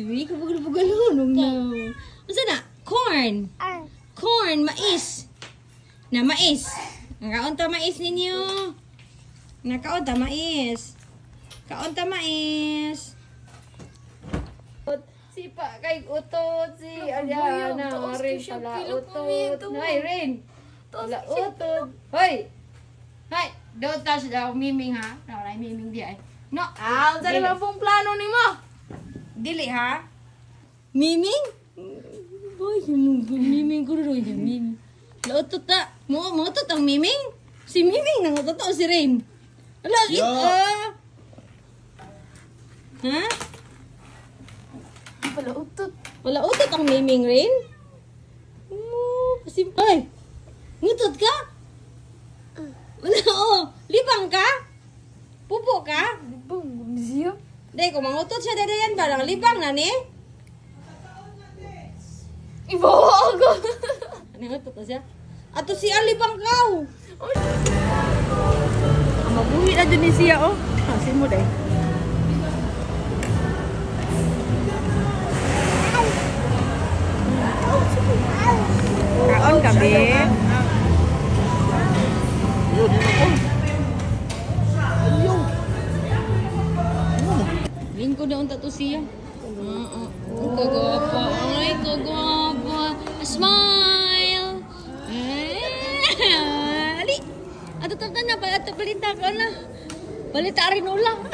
we kabugal-bugalon no. Unsa na? Corn. Corn, mais. Na mais. Nakaunta mais ninyo. Nakaunta mais. Kaunta mais. Si pa kay utot si Aliana, rin pala utot. Nay, rin. Pala utot. Hoy. Hoy, don't touch the miming ha. Wala miming di ay. No. Unsa naman pong plano nimo? Dili ha. Miming? Boy, miming ko ro yung miming. Lautot ta. Mo utot ang miming. Si miming nang utot si Rain. Ala, ha? Wala utot. Wala utot ang miming Rain? Ay! Ngutot ka? Wala, libang ka? Pupo ka? Libang, siya. Day, kung mangutot siya, dadayan ba? Lang libang na ni? Ibawa ako. Nangutot na siya? Ato siya, libang kaw! Mabuhi na dyan ni siya, oh. Kasi mo, day. Kaon kami. Lingko na unta to siya. Kagwapa. Ay, kagwapa. Smile! Ali! Ato taptan na. Ato balita ka na. Balita rin ulang.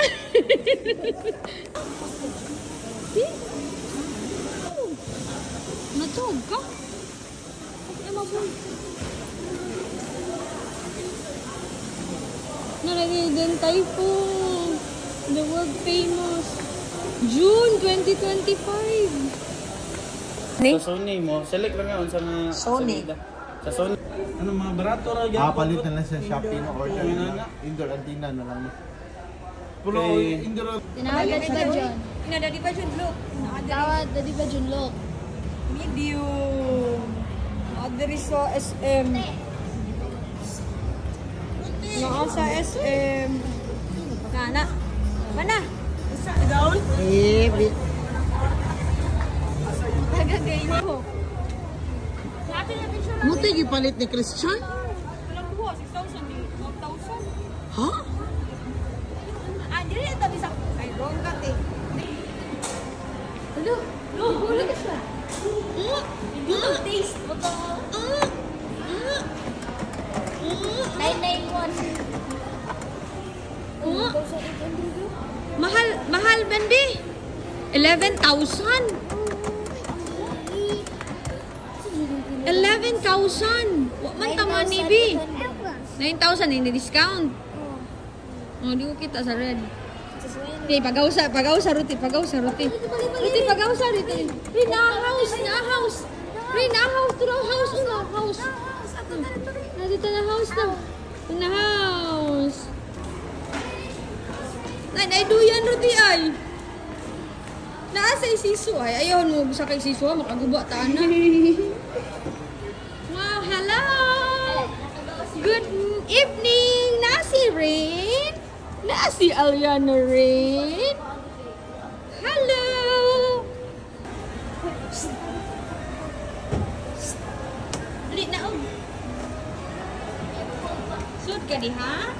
Natog ka? Okay, mabuhay. Nalagay din typhoon. The world famous. June 2025. Sa Sony mo, select lang nga sa mga Sony. Sa Sony. Ano mga barato ra gyud. Palit na lang sa Shopee no order na. Indoor antenna na lang. Pero indoor Tinawag di ba dyan? Inadadi ba dyan, look? Tawad di ba dyan, look? Medium. Adri sa SM. Naa sa SM. Kana. Mana? Down? Tagagay mo. Muti gipalit ni Christian? Walang buho, 6,000 di 1,000. Ha? Ah, dili ito bisa. Ay, wrong cut eh. Hello? No, hula ka siya. Taste. 991. Mahal, Bendi. 11,000. 11,000. Wa man tama ni B. 9,000 ini discount. Oh, di ko kita sa red. Di pagausa ruti. Ruti pagausa ruti. Rina house. Rina house to house una house. Dito na house na. Na house. Nay duyan ruti ay. Naasa isiso ay ayaw mo sa kay isiso makaguba ta na. Wow, hello. Good evening, Nasi Rain. Nasi Aliana Rain. Hello. Dili na oh. Sud ka di ha?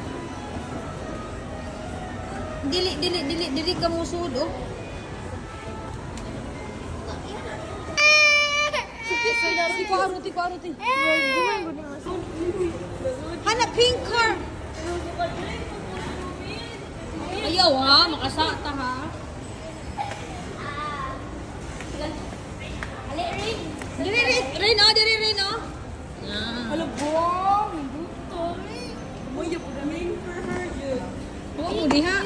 Dili ka mo sud oh. Ruti. Hanap pink car. Ayaw ha, makasata ha. Rin oh. Hello, bong. Moya po namin for her. Huwag mo di ha.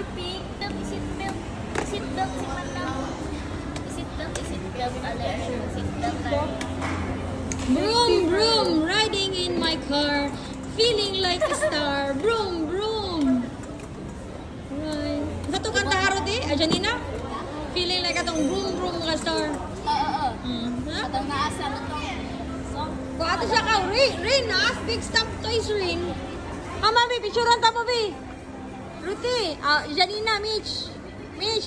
Broom, riding in my car, feeling like a star. Broom. Right. Satu kanta harot eh, Janina? Feeling like atong broom ka star. Oo. Ha? Atong naasa na to. Kung ato siya ka, Rin, naas big stop toys, Rin. Mami, picturean ta mo, Bi. Ruti, Janina, Mitch,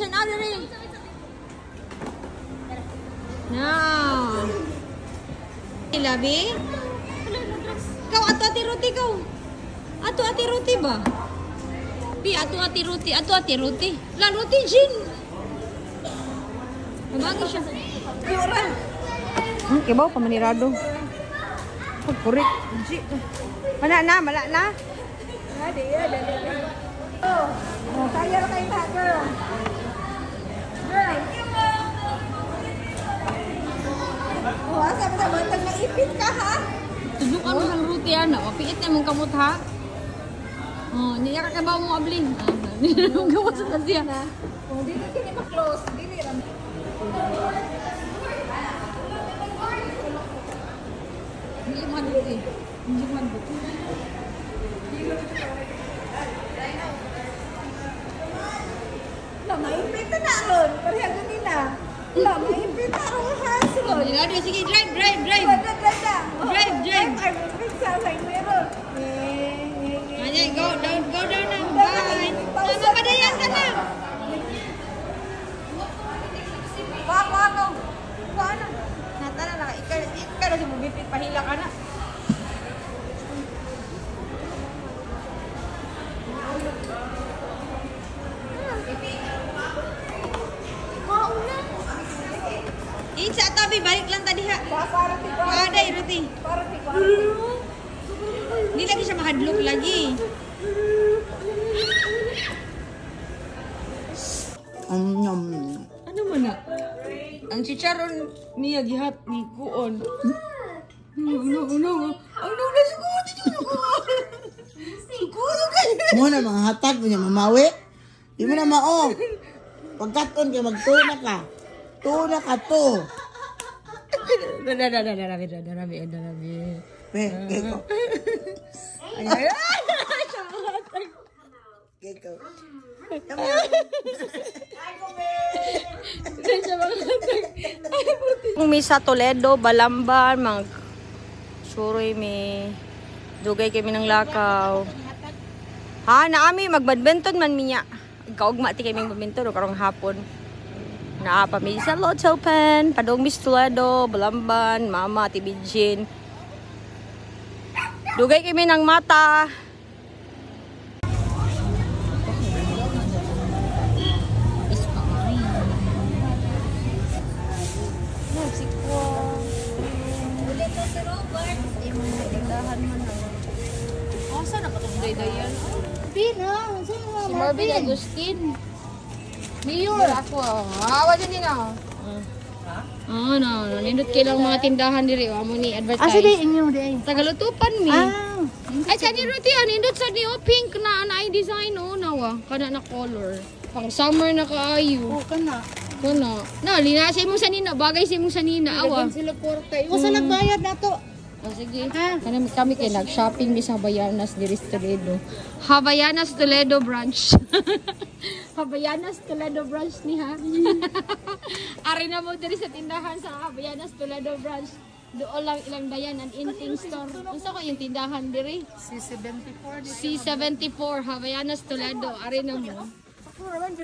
and other Rin. Now. Labi? Kau ati roti kau. Ati roti ba? Bi ati roti. La roti Jin. Mabagi siya. Pura. Kibaw pa manirado. Pagkurik. Mana na, mala na. Ada. Oh, saya kayak tak girl. Oh, asa ba bantang naipit ka ha? Tudukan mo ng roti ana, piit na mong kamot ha. Oh, niya ka ba mo abling? Nung gawa sa siya. Oh, dili kini ma-close, dili ra. Hindi madut eh. Hindi madut. La maipit na ron, pareha ganina. La maipit na ron ha sulod. Sige, drive. Drive. Ay, maipit sa meron. Ayan, go down now. Bye. Mama, padayan ka na. Wako. Ano? Natala na. Ikaw na si Bubipit. Pahila ka na. Sa tabi, balik lang tadi ha. Ada roti. Hindi lagi siya makadlok lagi. Ano man na? Ang chicharon niya gihat ni Kuon. Ano na siguro ka. Mo na mga hatag mo niya mamawi. Di mo na mao. Pagkaton kay magtuna ka. Tuna ka to. Darabi. Keko. Ay. Keko. Kung may sa Toledo, Balamban, suroy may dugay kami ng lakaw. Ha, naami magbadminton man minya. Kaugma ti kami magbadminton o karong hapon. Naapa mi sa Lotto Pen, padong Miss Toledo, Balamban, Mama, Tibijin. Dugay kami ng mata. Si Marvin Agustin. Mayor ako. Awa din na. No. Nindot kailang mga tindahan diri amo ni advertise. Asa di inyo di? Tagalutupan mi. Ay sa ni Ruti nindot sa ni pink na ay design nawa kana na color. Pang summer na kaayo. Oh, kana. Kuno. No, linasay mo sanina, bagay sa imong sanina awa. Sila porta. Imo sa nagbayad na to. O sige. Kami kay nag-shopping mi sa Havaianas diri sa Toledo. Havaianas Toledo branch. Havaianas Toledo branch ni ha. Ari na mo diri sa tindahan sa Havaianas Toledo branch. Doon lang ilang dayan ang inting store. Unsa ko yung tindahan diri? C74 Havaianas Toledo. Ari na mo.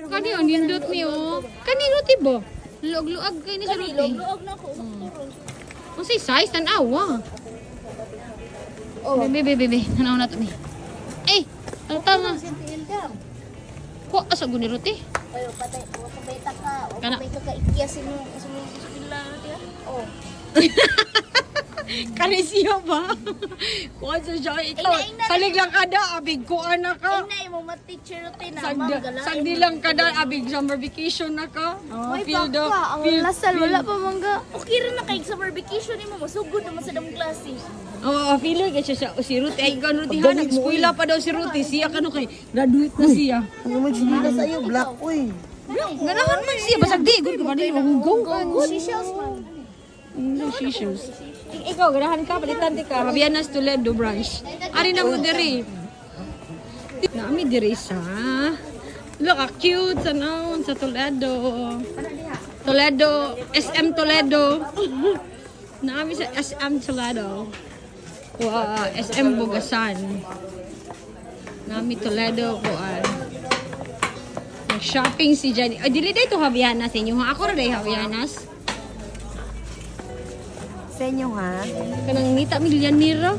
Kani on nindot ni o. Kani roti bo. Luag-luag kay ni sa roti. Luog na ko. Unsay size tan-awa? Oh, bebe. Hanaw na to ni. Eh, ano tama? Ko asa guni roti? Ayo patay, beta ka. Kana. Beta ka ikiyasin mo sa mga roti ha. Oh. Kani siya ba? Kuha siya. Ito, salig lang kada, abig kuha na ka. Inay mo ma-teacher roti na. Sagdi lang kada, abig summer vacation na ka. May baka, ang lasal, wala pa mangga. Okay rin na kayo summer vacation ni mo, masugod naman sa damong klase. Oo, feel like siya si Ruti. Ay, ikaw Ruti ha, nag-eskwela pa daw si Ruti. Siya ka no kay, graduate na siya. Ano man sinila sa iyo, black, uy. Ganahan man siya, basag di. Good ka ba din, mahugaw. Seashells man. Seashells. Ikaw, ganahan ka, palitan di ka. Havaianas Toledo branch. Ari na mo diri. Naami diri sa... Look, cute sa noon, sa Toledo. Toledo, SM Toledo. Naami sa SM Toledo. Wow, SM Bugasan. Naami Toledo ko. Nag-shopping si Jenny. Ay, dili dito Havaianas inyo. Ako rin Havaianas. Sa inyo, ha? Kanang nita milyanira.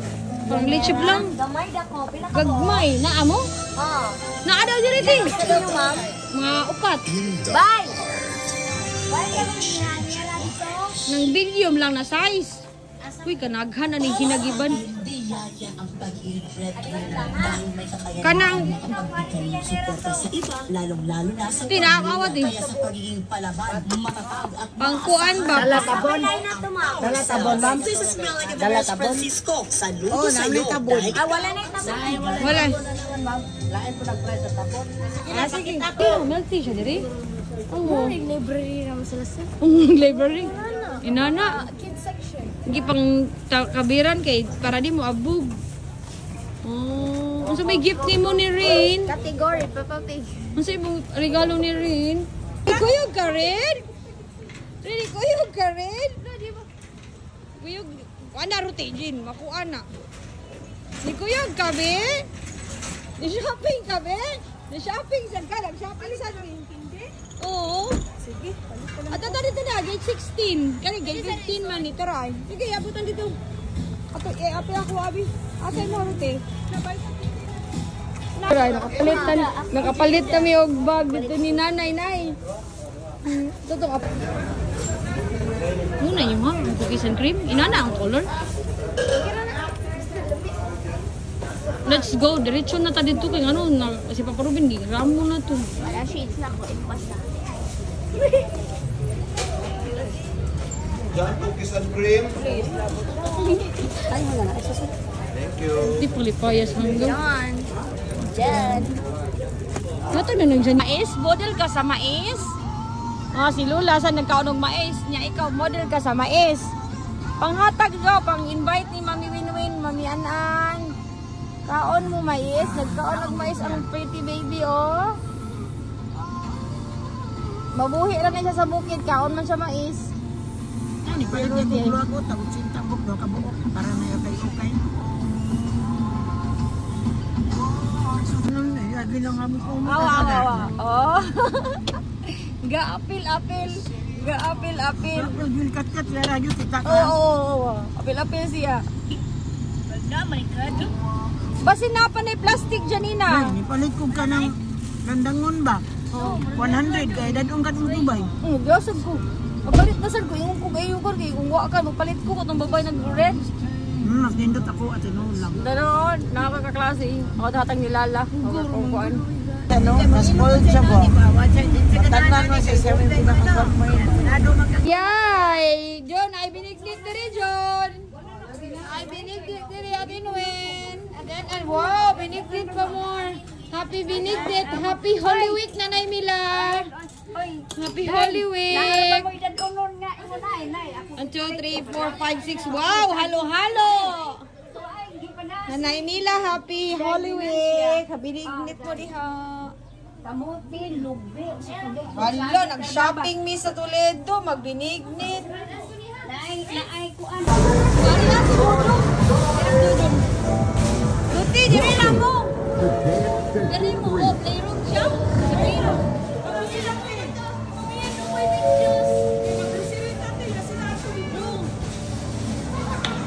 Parang lechip lang. Gamay da ko. Gagmay. Naa mo? Oo. Naa daw dyan ito. Sa inyo, ma'am. Mga upat. Bye! Bye, kami niya dito. Nang medium lang na size. Uy, kanaghan na ni ginagiban. Kanang lalong-lalo na sa tinakawat eh. sa pagiging palaban, matatag at Pangkuan ba? Dalatabon, ma'am. Dalatabon. Francisco, saludo sa iyo. Dahil Wala na yung tama. Wala. Lain po nag-try sa tabon. Sige. Oh, milk tea siya diri. Oo. Library naman sila sa. Library. Inana. Kids section. Hindi pang kabiran kay para di mo abog. Oh, unsa may gift ni mo ni Rin? Category, Papa Pig. Unsa imong regalo ni Rin? Kuyog ka rin? Rin, kuyog ka rin? Kuyog, ana ruti Jin, makuha na. Ni kuyog ka be? Ni shopping ka be? Ni shopping sa ka, nag-shopping sa Rin. Oo. Sige. At ito dito na, gate 16. Kani gate 15 man ni taray. Sige, abutan dito. Ato apil ako abi. Asay mo rute. Taray, nakapalit kami og bag dito ni nanay nay. Toto ka. Muna yung ha, cookies and cream. Inana ang color. Let's go. Diretso na ta dito kay ano na si Papa Ruben di ramo na to. Wala shades na ko. Basta. John, cookies and cream. Thank you. Di palipayas hanggang. John. Jen. Nato na nang dyan. Mais, model ka sa mais. Ah, si Lula sa nagkaon ng mais niya, ikaw model ka sa mais. Panghatag ikaw, pang-invite ni Mami Winwin, Mami Anan. Kaon mo mais, nagkaon ng mais ang pretty baby, oh. Mabuhi ra na siya sa bukid, kaon man siya mais. Ani palit ni bulo ako tawag sinta ko do ka buok para na okay. Ano na, lagi lang kami ko. Awa. Oh. Ga-apil. Ga-apil. Apil bil kat lara jud kita ka. Oo. Apil siya. Wala, my God. Basin na pa na plastic janina. Ni palit ko ka ng gandangon ba? 100 kay dadong ka ng Dubai. Gasag ko. Papalit na sad ko yung kung ayugon kay kung wa ka magpalit ko kung babay nag-red. Nagdindot ako at ano lang. Danon, nakakaklase. Ako datang nilala. Ako kuan. Ano, mas spoiled siya ba? Matanda mo siya siya may pinakagod mo yun. Yay! John, ay binignit diri, John. Ay binignit diri, atin win. And wow, binignit pa more. Happy binignit. Happy Holy Week, Nanay Mila. Happy Holy Week. 1, 2, 3, 4, 5, 6. Wow, halo-halo. Nanay Mila, happy Holy Week. Binignit mo diha. Kamutin, lubi. Hala, nag-shopping mi sa Toledo, magbinignit. Naay kuan. Wala na si Dodo. Luti, diri na mo. Diri mo, playroom siya. Playroom.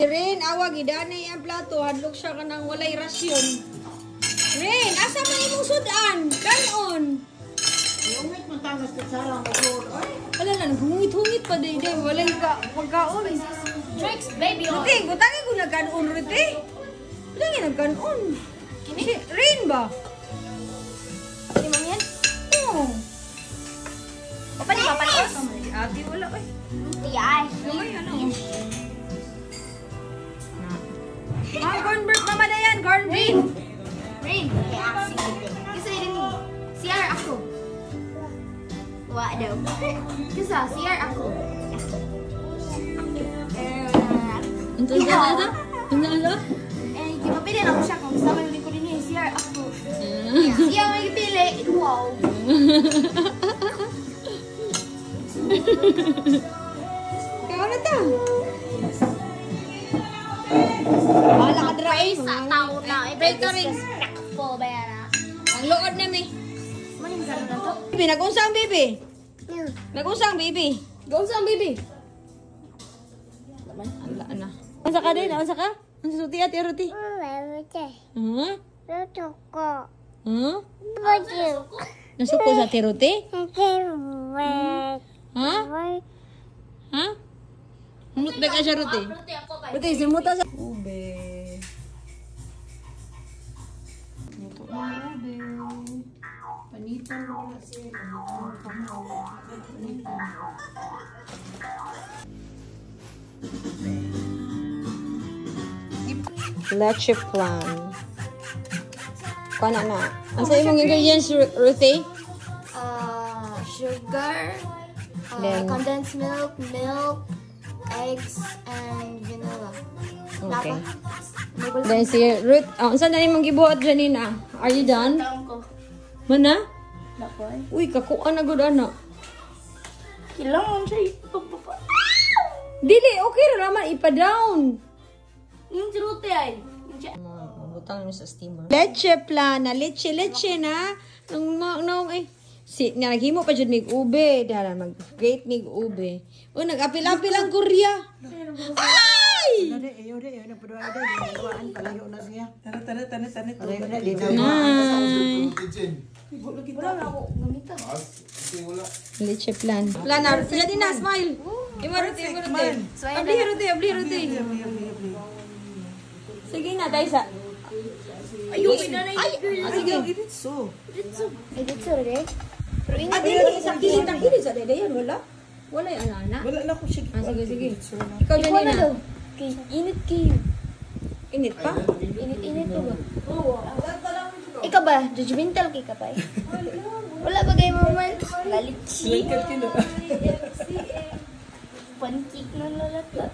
Rin, awag, idanay ang plato. Hadlok siya ka ng walay rasyon. Rin, asa man imong sudan? Kanon. Yung mo tanas ka sarang ko. Wala lang, hungit-hungit pa din. Walay ka, pagkaon. Tricks, baby. Rute, gutangin ko nagkanon, Rute. Gutangin nagkanon. Rin ba? Hindi mo yan? Oo. Papalit. Ate, wala eh. Tiyay. ano? Corn beef naman na yan, corn beef. Rain. Kasi rin CR ako. Wa daw. Kasi CR ako. Ano? Mapili na ko siya kung sama yung ko din yung CR ako. Siya may pili. Wow. Kaya na ta. Wala ka dry. Sa tao na. Bakery. Po ba yan? Ang lood na mi. Maning ka na to? Bibi, nag-unsa ang bibi? Nag-unsa ang bibi? Nag-unsa ang bibi? naman. Ala na. Unsa ka din? Unsa ka? Unsa suti ati roti? Huh? Huh? Nasuko sa ati roti? Ha? Ha? Humut ba ka siya roti? Roti, simuta sa... Ube. Ito ang ube. Panitan mo kasi. Panitan. Leche flan. Kuha na. Ang sa imong ingredients, Ruthie? Sugar, Then- condensed milk, eggs, and vanilla. Okay. Then si Ruth, saan na imong gibuhat Janina? Are you done? ko. Mana? Napoy. Uy, kakuan na gud ana. Kailangan siya ipapapa. Dili, okay ra naman ipa-down. Yung truth ay. Butang mo sa steamer. Leche plana, leche na. Nung eh. Si naghimo pa jud mig ube, dara mag-grate mig ube. O nag-apil-apil ang Korea. Ay! Leche plan. Plana, jadi na smile. Imaruti. Abli ruti. Sige na, tayo sa. Ayun, pinanay. Sige. Editso rin eh. Pero ingat Sa kilid sa dede yan, wala? Wala yung ana-ana. Wala na ko siya. Sige. Ikaw Ikaw na Janina. daw. Init kayo. Init pa? Init pa ba? Ikaw ba? Judgmental kay ka pa eh. Wala ba kayo moment? Lalitsi. Pancake na nalatat.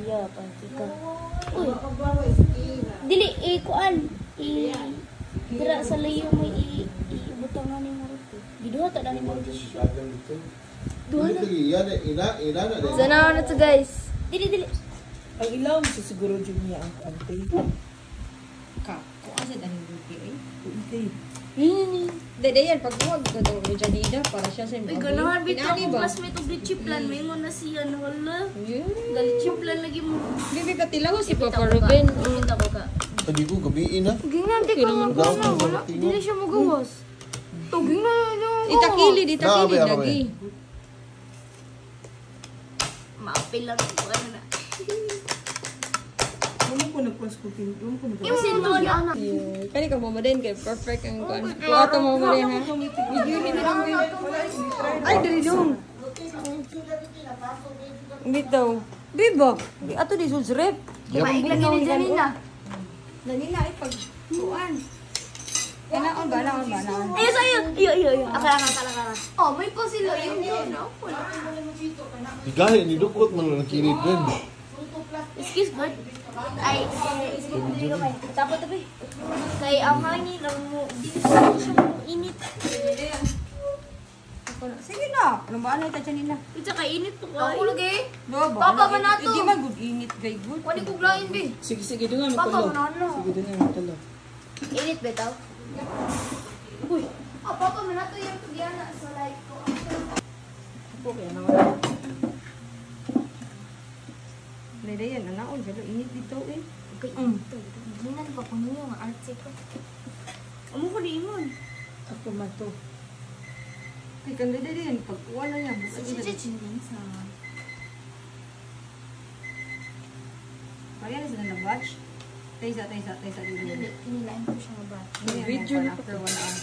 Iya, pancake ka. Uy. Dili, kuan. Dira sa layo mo ibutangan ni Maruti. Giduha ta na ni Maruti siya. Sana na to guys. Dili. Ang ilaw mo siguro dyan niya ang kante. Kung asa dahil buti eh. Okay. Nini. Dede yan, pag huwag ka daw ni Janina para siya sa Uy, ganahan bitaw ko classmate og chiplan. May mo na siya na wala. Dali chiplan lagi mo. Bibi ka tilaw si Papa Ruben. Kita ko ka. Pwede ko gabiin na. Gingnan di ka magawa na wala. Dili siya magawas. Tuging na yung Itakilid lagi. Maapil lang ko ano na. Ano ko nagpas-cooking? Ano ko nagpas-cooking? Yung sinto niya anak. Kani ka mo din kay perfect ang kuan. Kuha mo din ha. Ay, dali dong. Bitaw. Biba. Ato di sul rep. Maig lagi ni Janina. Janina ay pag kuan. Kanaon ba? Ayun sa'yo. Iyo. Akala. Oh, may po sila yung yun. Higahin, nidukot man lang kinid din. Excuse God. Ay, tapos tabi. Kay ang hangin lang mo. Dili siya init. Sige na. Ano ba ano ita Janina? Ito kay init to ka. Ako lagi. Papa man nato. Hindi man good init gay good. Wali ko glain bi. Sige, doon nga Papa matalo. man ano. Sige, doon nga matalo. Init ba taw? Uy. Oh, papa man nato yung tugyana sa life ko. Okay na wala. Lede yan anaon pero init dito eh. Okay, gingan pa ko ninyo nga arte ko. Amo ko di ingon. Ako man to. Kay kan dede yan pag wala niya bukas Sa sa Kaya na sila na batch. Taysa dito. Kinilain ko siya ba? Video na after 1 hour.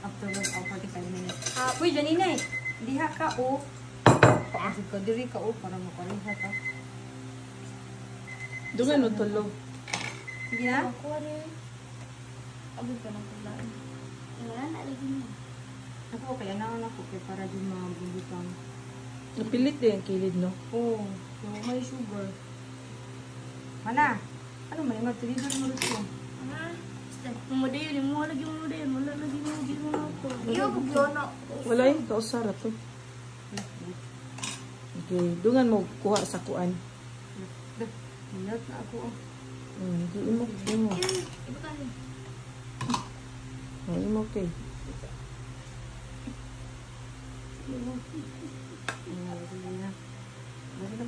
After 1 hour 45 minutes. Uy, Janina eh. Diha ka o. Paasig ka diri ka o para makaliha ka. Doon nga natalo. Sige na. Ako rin. Abot ka ng paglaan. Wala na lagi mo. Ako kaya naon ako kay para di mabulutan. Napilit din ang kilid, no? Oh, so may sugar. Mana? Ano man yung tinidor mo ito? Mumadayon, mo lagi mumadayon. Wala lagi mo ako. Iyo, bugyono. Wala yung kausara to. Okay, dungan mo kuha sa kuan. Minat na ako. Hindi mo. Iba tayo. Hindi mo, okay.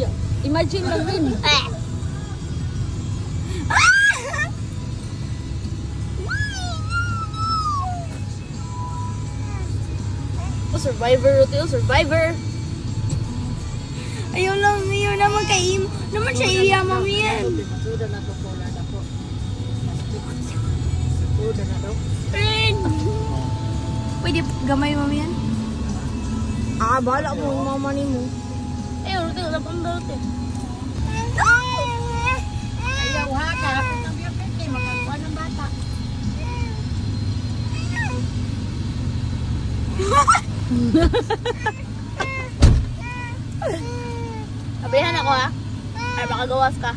siya. Imagine lang rin. Survivor, Rutil, survivor. Ayaw lang, ayaw naman kay Imo. Naman siya iya, mami yan. Rin! Pwede gamay, mami yan? Bahala mo, mama ni mo. Ayaw, Rutil, lapang ba, Rutil? Ayaw ha, karapit ng biyopete, magkakuha ng bata. Abrihan ako ha. Ay makagawas ka.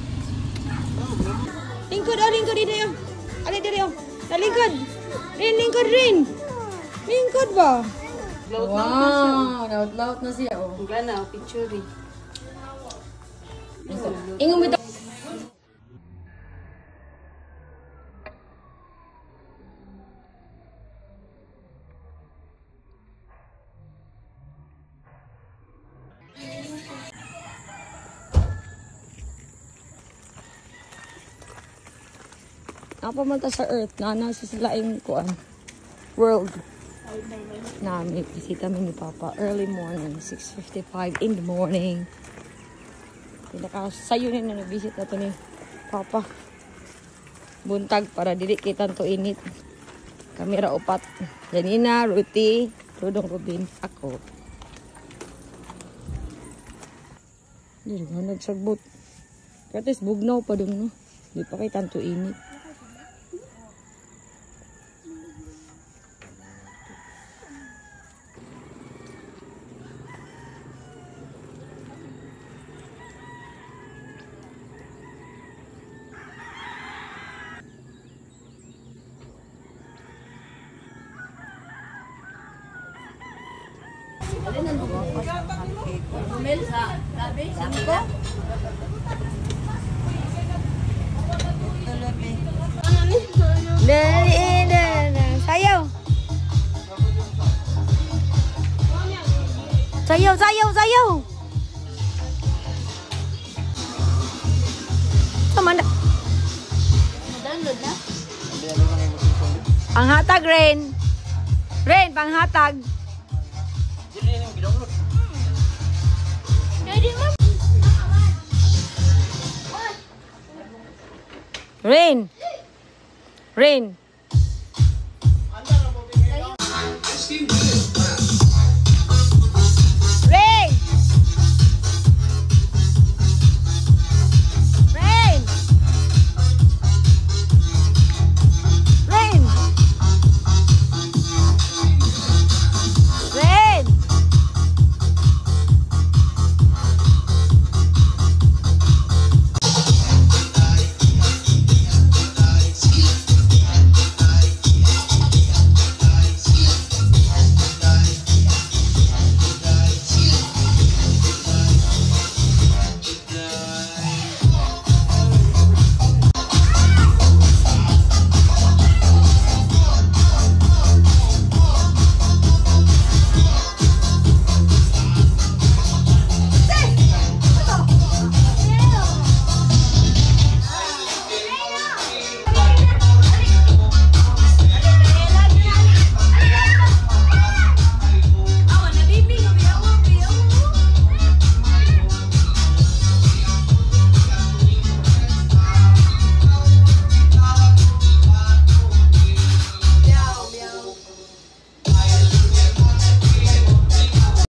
Lingkod, lingkod dito yun. Ali dito yun. Lingkod. Rin, lingkod rin. Lingkod ba? Wow, laut-laut na siya. Oh. Gana, picture rin. Ingon mo ito. Napamunta sa Earth na nasa sila yung kuan world na may bisita mi ni Papa early morning 6:55 in the morning. Pinaka sayo na nag-visit na to ni Papa. buntag para dili kita to init. Kamera upat. Janina, Ruti, Dudong Rubin, ako. Dili nga nagsagbot. Katis bugnaw pa dun, no? Di pa kay tanto init. Sayaw. Sayaw, sayaw, sayaw. Tama na. Download na. Panghatag, Rain. Rain, panghatag. Ready mo? Rain. Rain.